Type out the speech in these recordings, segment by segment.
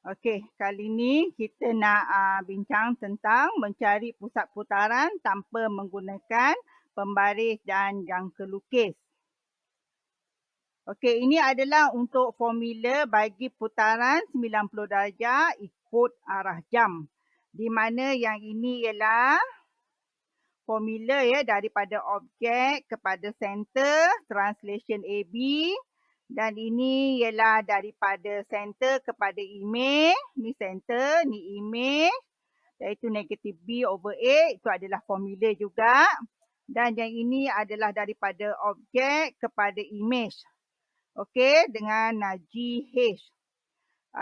Okey, kali ni kita nak bincang tentang mencari pusat putaran tanpa menggunakan pembaris dan jangka lukis. Okey, ini adalah untuk formula bagi putaran 90 darjah ikut arah jam. Di mana yang ini ialah formula ya daripada objek kepada center, translation AB, dan ini ialah daripada center kepada image, ni center, ni image, iaitu negatif B/A, itu adalah formula juga. Dan yang ini adalah daripada objek kepada image, okey, dengan GH.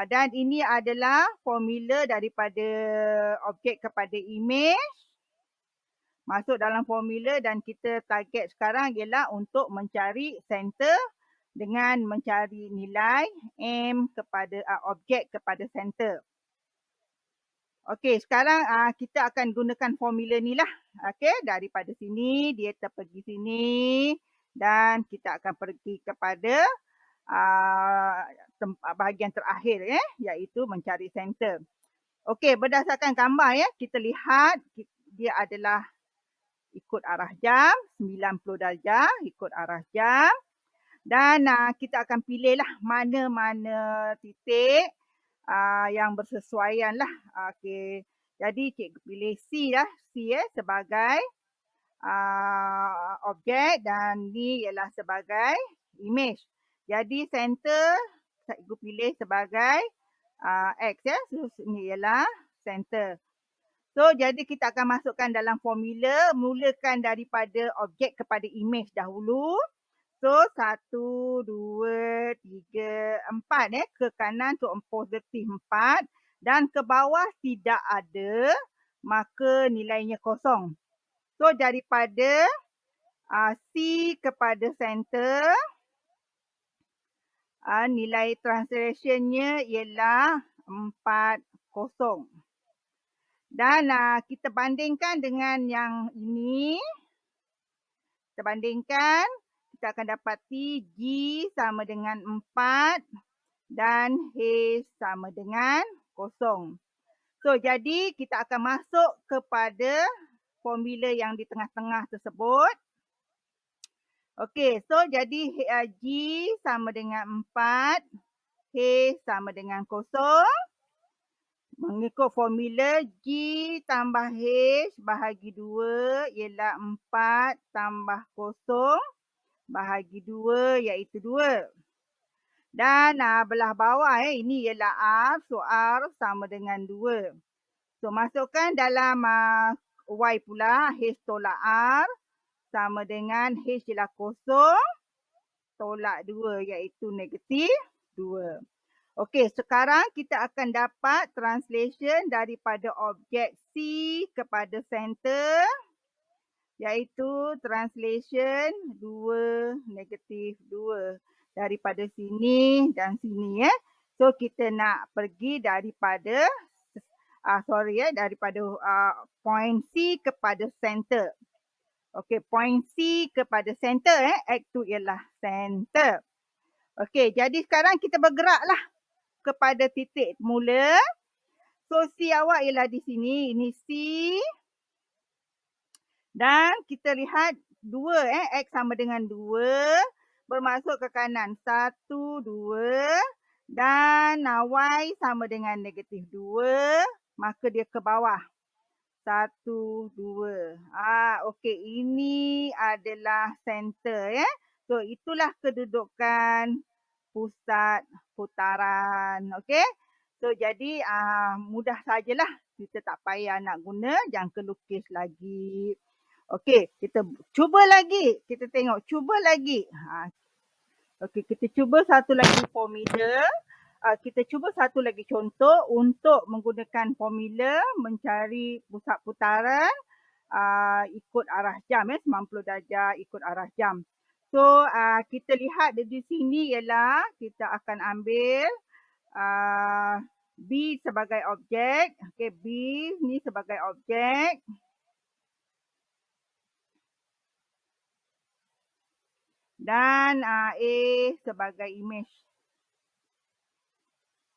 Dan ini adalah formula daripada objek kepada image masuk dalam formula, dan kita target sekarang ialah untuk mencari center dengan mencari nilai M kepada objek kepada center. Okey, sekarang kita akan gunakan formula ni lah. Okey, daripada sini dia terpergi sini dan kita akan pergi kepada bahagian terakhir iaitu mencari center. Okey, berdasarkan gambar ya, kita lihat dia adalah ikut arah jam, 90 darjah ikut arah jam. Dan kita akan pilihlah mana-mana titik yang bersesuaian lah. Okey, jadi cikgu pilih C lah, C sebagai objek dan ni ialah sebagai image. Jadi center cikgu pilih sebagai X ya, so ni ialah center. So, jadi kita akan masukkan dalam formula, mulakan daripada objek kepada image dahulu. So, 1, 2, 3, 4 ke kanan tu positif 4 dan ke bawah tidak ada, maka nilainya kosong. So, daripada C kepada center, nilai translationnya ialah 40. Dan kita bandingkan dengan yang ini. Kita bandingkan, kita akan dapati G sama dengan 4 dan H sama dengan 0. So, jadi kita akan masuk kepada formula yang di tengah-tengah tersebut. Okey, so jadi G sama dengan 4, H sama dengan 0. Mengikut formula G tambah H bahagi 2 ialah 4 tambah 0 bahagi 2 iaitu 2. Dan belah bawah ini ialah R, so R sama dengan 2. So masukkan dalam Y pula, H tolak R sama dengan H ialah 0 tolak 2 iaitu negatif 2. Okey, sekarang kita akan dapat translation daripada objek C kepada center, iaitu translation 2 negatif 2 daripada sini dan sini ya. So kita nak pergi daripada daripada point C kepada center. Okey, point C kepada center X tu ialah center. Okey, jadi sekarang kita bergeraklah kepada titik mula. So C awak ialah di sini, ini C. Dan kita lihat 2 X sama dengan 2 bermasuk ke kanan 1, 2 dan Y sama dengan negatif 2, maka dia ke bawah 1, 2. Okey, ini adalah center ya. So itulah kedudukan pusat putaran. Okey. So jadi mudah sajalah, kita tak payah nak guna jangka lukis lagi. Okey, kita cuba lagi. Kita tengok, cuba lagi. Okey, kita cuba satu lagi formula. Kita cuba satu lagi contoh untuk menggunakan formula mencari pusat putaran ikut arah jam 90 darjah ikut arah jam. So kita lihat di sini ialah kita akan ambil B sebagai objek. Okey, B ni sebagai objek. Dan A sebagai image.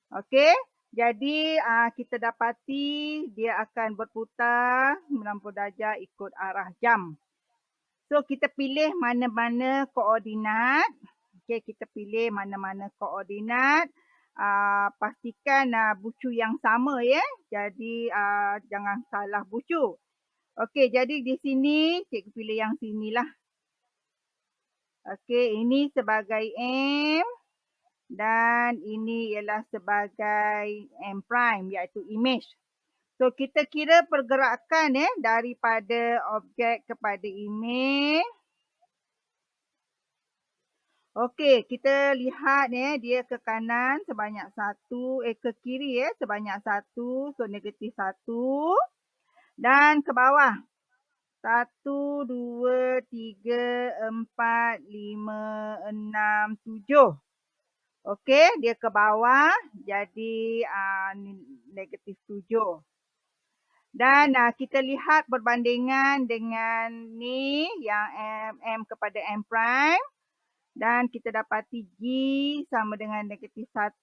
Okey, Jadi kita dapati dia akan berputar 90 darjah ikut arah jam. So kita pilih mana-mana koordinat. Okey, kita pilih mana-mana koordinat. Pastikan bucu yang sama ya. Jadi jangan salah bucu. Okey, jadi di sini cikgu pilih yang sinilah. Okey, ini sebagai M dan ini ialah sebagai M prime iaitu image. So kita kira pergerakan daripada objek kepada image. Okey, kita lihat dia ke kanan sebanyak 1, ke kiri sebanyak 1, so negatif 1 dan ke bawah 1, 2, 3, 4, 5, 6, 7. Okey, dia ke bawah jadi negatif 7. Dan kita lihat perbandingan dengan ni yang M kepada M prime. Dan kita dapati G sama dengan negatif 1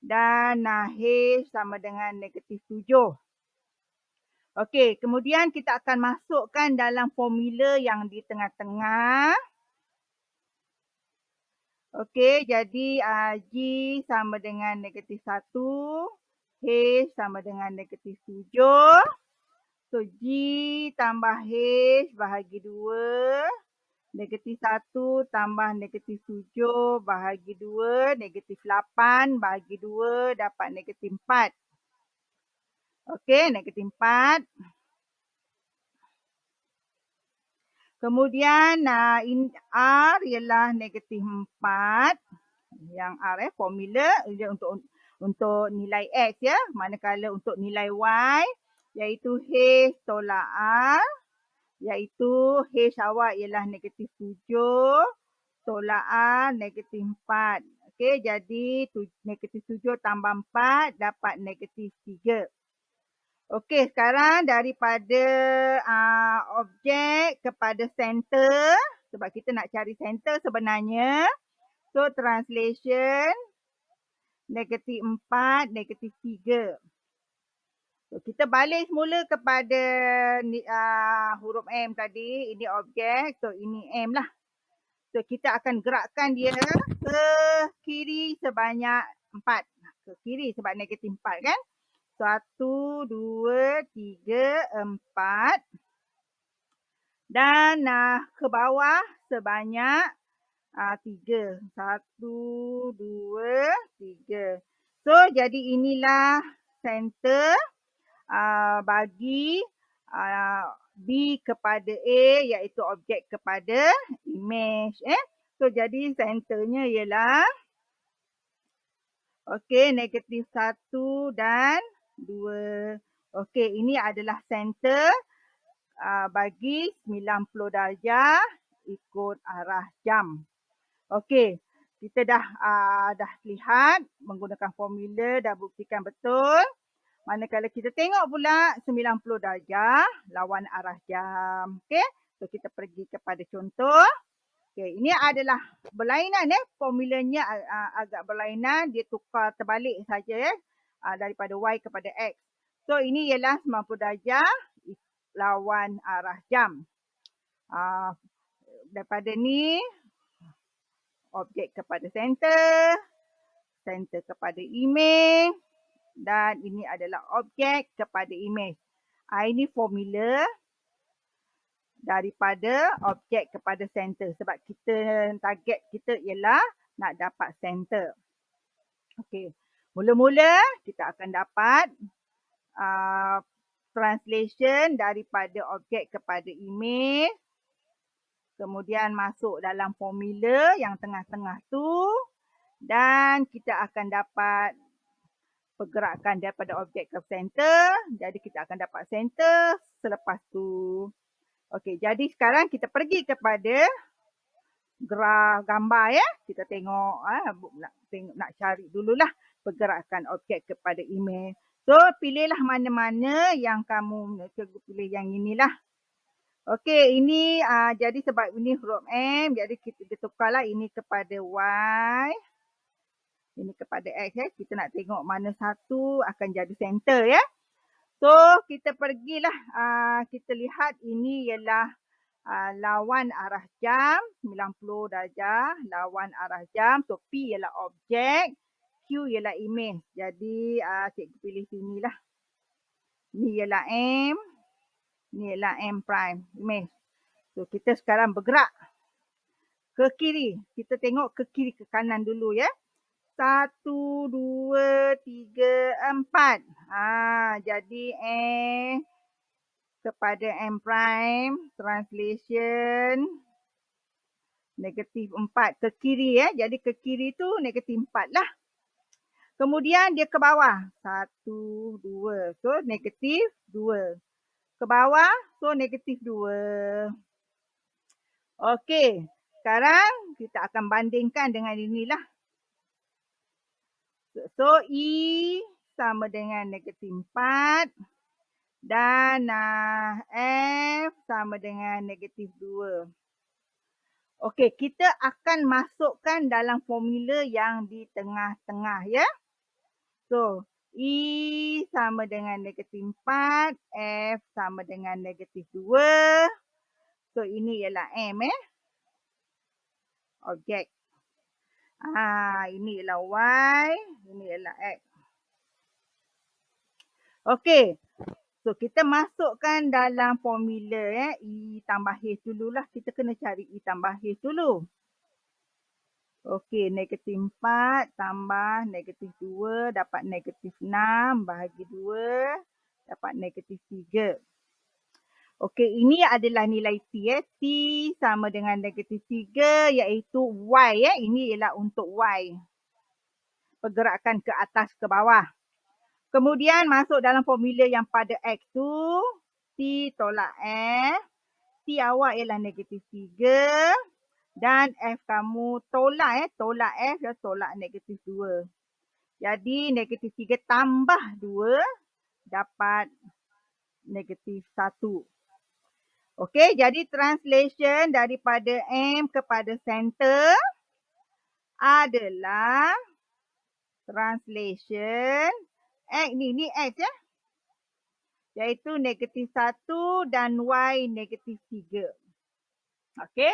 dan H sama dengan negatif 7. Okey, kemudian kita akan masukkan dalam formula yang di tengah-tengah. Okey, jadi G sama dengan negatif 1, H sama dengan negatif 7. So, G tambah H bahagi 2. Negatif 1 tambah negatif 7 bahagi 2. Negatif 8 bahagi 2 dapat negatif 4. Okey, negatif 4. Kemudian R ialah negatif 4. Yang R formula dia untuk nilai X ya. Manakala untuk nilai Y iaitu H tolak R. Iaitu H awak ialah negatif 7, tolak R negatif 4. Okey, jadi negatif 7 tambah 4 dapat negatif 3. Okey, sekarang daripada objek kepada center, sebab kita nak cari center sebenarnya. So, translation negatif 4, negatif 3. So, kita balik semula kepada huruf M tadi. Ini objek. So, ini M lah. So, kita akan gerakkan dia ke kiri sebanyak 4. Ke kiri sebab negatif 4 kan. 1, 2, 3, 4. Dan ke bawah sebanyak 3. 1, 2, 3. So, jadi inilah center bagi B kepada A iaitu objek kepada image. So jadi centernya ialah okey negatif 1 dan 2. Okey, ini adalah center bagi 90 darjah ikut arah jam. Okey, kita dah lihat menggunakan formula, dah buktikan betul. Manakala kita tengok pula 90 darjah lawan arah jam. Okey, so kita pergi kepada contoh. Okey, ini adalah berlainan formulanya agak berlainan, dia tukar terbalik saja daripada Y kepada X. So ini ialah 90 darjah lawan arah jam. Daripada ni objek kepada center, center kepada image. Dan ini adalah objek kepada image. Ini formula daripada objek kepada center. Sebab target kita ialah nak dapat center. Okey. Mula-mula kita akan dapat translation daripada objek kepada image. Kemudian masuk dalam formula yang tengah-tengah tu. Dan kita akan dapat pergerakan daripada objek ke center. Jadi kita akan dapat center selepas tu. Okey, jadi sekarang kita pergi kepada graf gambar ya. Kita tengok nak cari dululah pergerakan objek kepada image. So pilihlah mana-mana yang kamu cikgu pilih yang inilah. Okey, ini jadi sebab ini huruf M, jadi kita tukarlah ini kepada Y. Ini kepada X ya. Kita nak tengok mana satu akan jadi center ya. So, kita pergilah. Kita lihat ini ialah lawan arah jam 90 darjah. Lawan arah jam. So, P ialah objek. Q ialah image. Jadi, cikgu pilih sini lah. Ni ialah M. Ni ialah M prime. Image. So, kita sekarang bergerak ke kiri. Kita tengok ke kiri ke kanan dulu ya. 1, 2, 3, 4. Jadi kepada M prime, translation negatif 4 ke kiri ya. Jadi ke kiri tu negatif 4 lah. Kemudian dia ke bawah. 1, 2. So negatif 2. Ke bawah, so negatif 2. Okey. Sekarang kita akan bandingkan dengan inilah. So, E sama dengan negatif 4 dan F sama dengan negatif 2. Okey, kita akan masukkan dalam formula yang di tengah-tengah ya. So, E sama dengan negatif 4, F sama dengan negatif 2. So, ini ialah M objek. Ini ialah Y, ini ialah X. Okey. So, kita masukkan dalam formula E tambah H dululah. Kita kena cari E tambah H dulu. Okey, negatif 4 tambah negatif 2 dapat negatif 6 bahagi 2 dapat negatif 3. Okey, ini adalah nilai T T sama dengan negatif 3 iaitu Y Ini ialah untuk Y. Pergerakan ke atas ke bawah. Kemudian masuk dalam formula yang pada X tu, T tolak F. T awak ialah negatif 3 dan F kamu tolak tolak F tolak negatif 2. Jadi negatif 3 tambah 2 dapat negatif 1. Okey, jadi translation daripada M kepada center adalah translation X ni X iaitu negatif 1 dan Y negatif 3. Okey,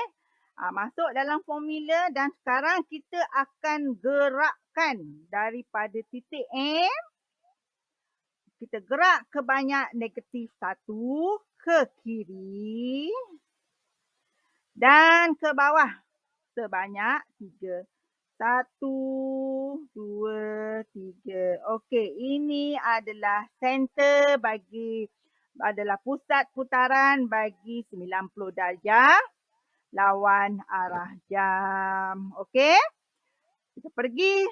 masuk dalam formula dan sekarang kita akan gerakkan daripada titik M. Kita gerak ke banyak negatif 1 ke kiri dan ke bawah sebanyak 3. 1, 2, 3. Okey, ini adalah center adalah pusat putaran bagi 90 darjah lawan arah jam. Okey? Kita pergi.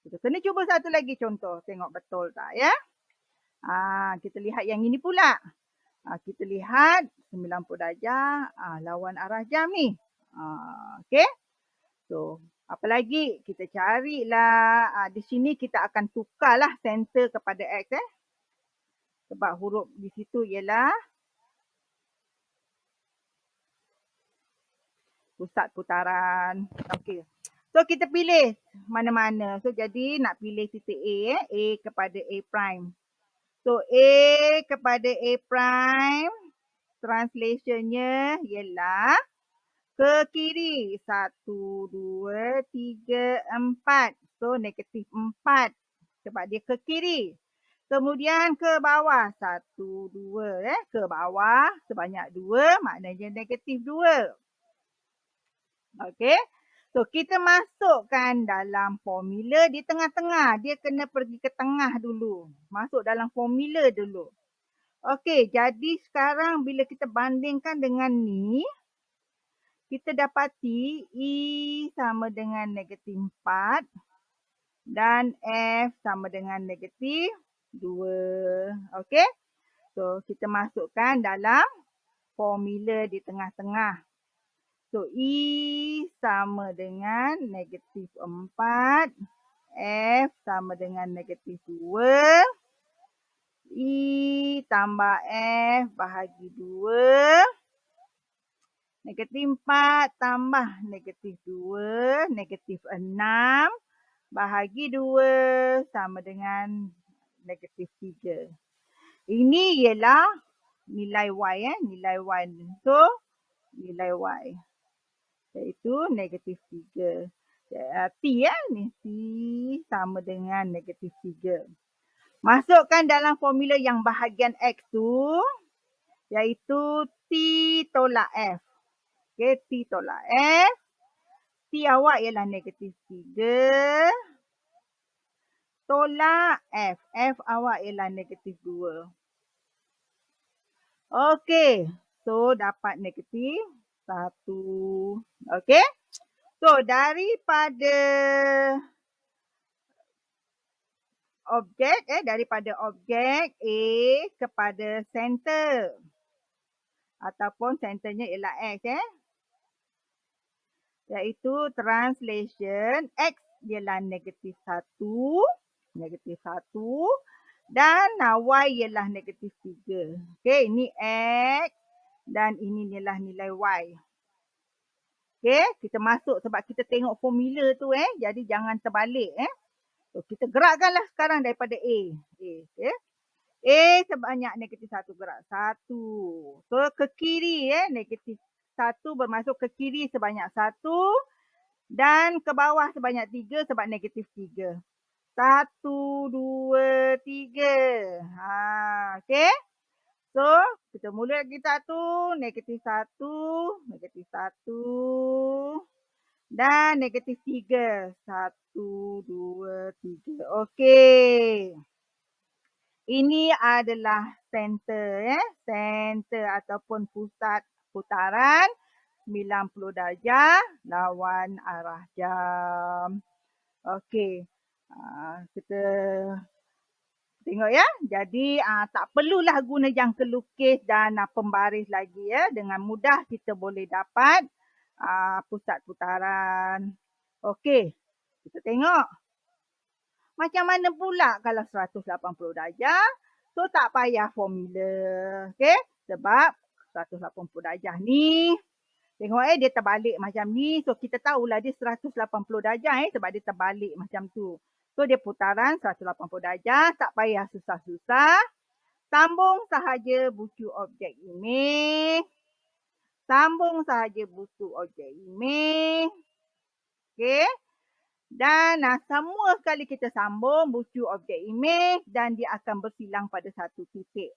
Kita kena cuba satu lagi contoh. Tengok betul tak ya? Kita lihat yang ini pula. Kita lihat 90 darjah lawan arah jam ni. Okey? So, apa lagi? Kita carilah. Di sini kita akan tukarlah center kepada X Sebab huruf di situ ialah pusat putaran. Okey. So, kita pilih mana-mana. So, jadi nak pilih titik A A kepada A prime. So, A kepada A prime. Translationnya ialah ke kiri. 1, 2, 3, 4. So, negatif 4. Sebab dia ke kiri. Kemudian ke bawah. 1, 2. Ke bawah sebanyak 2. Maknanya negatif 2. Okey. So, kita masukkan dalam formula di tengah-tengah. Dia kena pergi ke tengah dulu. Masuk dalam formula dulu. Okey, jadi sekarang bila kita bandingkan dengan ni, kita dapati E sama dengan negatif 4 dan F sama dengan negatif 2. Okey. So, kita masukkan dalam formula di tengah-tengah. So, E sama dengan negatif 4. F sama dengan negatif 2. E tambah F bahagi 2. Negatif 4 tambah negatif 2. Negatif 6 bahagi 2 sama dengan negatif 3. Ini ialah nilai Y nilai Y. So, nilai Y iaitu negatif 3. T ni T sama dengan negatif 3. Masukkan dalam formula yang bahagian X tu iaitu T tolak F. Okay, T tolak F. T awak ialah negatif 3 tolak F. F awak ialah negatif 2. Okey. So, dapat negatif 1. Okey. So, daripada objek A kepada center ataupun centernya ialah X iaitu translation X ialah negatif 1 dan Y ialah negatif 3. Okey, ini X dan ini ialah nilai Y. Okey, kita masuk sebab kita tengok formula tu jadi jangan terbalik So, kita gerakkanlah sekarang daripada A. Okay. A sebanyak negatif 1 gerak 1. So, ke kiri negatif 1 bermasuk ke kiri sebanyak 1 dan ke bawah sebanyak 3 sebab negatif 3. 1, 2, 3. Okey. So, kita mula lagi 1, negatif 1, negatif 1 dan negatif 3. 1, 2, 3. Okey. Ini adalah center center ataupun pusat putaran 90 darjah lawan arah jam. Okey. Kita tengok Jadi tak perlulah guna jangka lukis dan pembaris lagi Dengan mudah kita boleh dapat pusat putaran. Okey. Kita tengok. Macam mana pula kalau 180 darjah? So, tak payah formula. Okey? Sebab 180 darjah ni, tengok dia terbalik macam ni. So, kita tahulah dia 180 darjah sebab dia terbalik macam tu. So, dia putaran 180 darjah. Tak payah susah-susah. Sambung sahaja bucu objek imej. Sambung sahaja bucu objek imej. Okey? Dan semua sekali kita sambung bucu objek imej dan dia akan bersilang pada satu titik.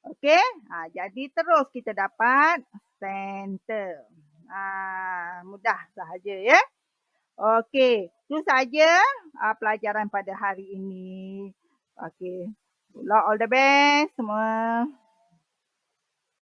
Okey, jadi terus kita dapat center. Mudah sahaja Okey, itu saja pelajaran pada hari ini. Okey, all the best semua.